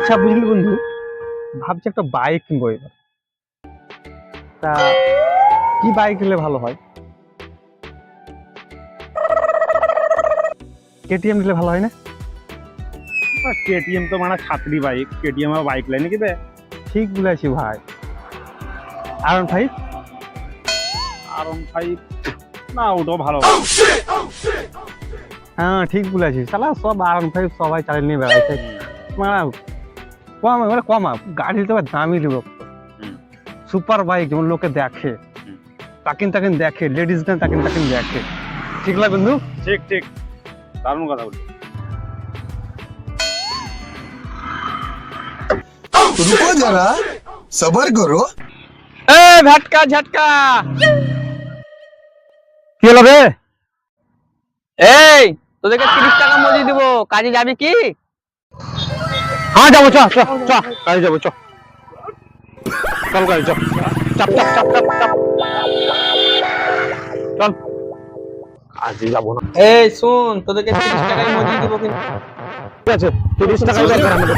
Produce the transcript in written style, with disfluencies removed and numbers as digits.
আচ্ছা বুঝলি বন্ধু, ভাবছি একটা বাইক কিনবো এবার। তা কি বাইক নিলে ভালো হয়? কেটিএম নিলে ভালো হয় না? কেটিএম তো মানে ছাত্রী বাইক, কেটিএম আর বাইক লাইনে কি বে? ঠিক বলেছি ভাই। R15? R15 না, ওটাও ভালো। হ্যাঁ ঠিক বলেছিস, শালা সব R15 সবাই চালিয়ে নিয়ে বেড়াইছে। মানে কম মানে কম গাড়ি তো দামি দিব। সুপার বাইক যেমন লোকে দেখে, তাকিন তাকিন দেখে, লেডিস গান তাকিন তাকিন দেখে। ঠিক না বন্ধু? ঠিক ঠিক, দারুণ কথা বলছো। रुको जरा सबर करो। এ ঝটকা ঝটকা, কি হলো বে? এই তোদেরকে 30 টাকা মজুরি দিব, কাজে যাবি কি? হ্যাঁ যাবো, চ চ চ কাজে যাবো, চ চল কাজে চ। চাপ চাপ চাপ চাপ চাপ চল। আজই যাবো না। এই শুন, তোদেরকে 30 টাকায় মজুরি দিব কিন্তু। ঠিক আছে, 30 টাকাই দরকার আমাদের।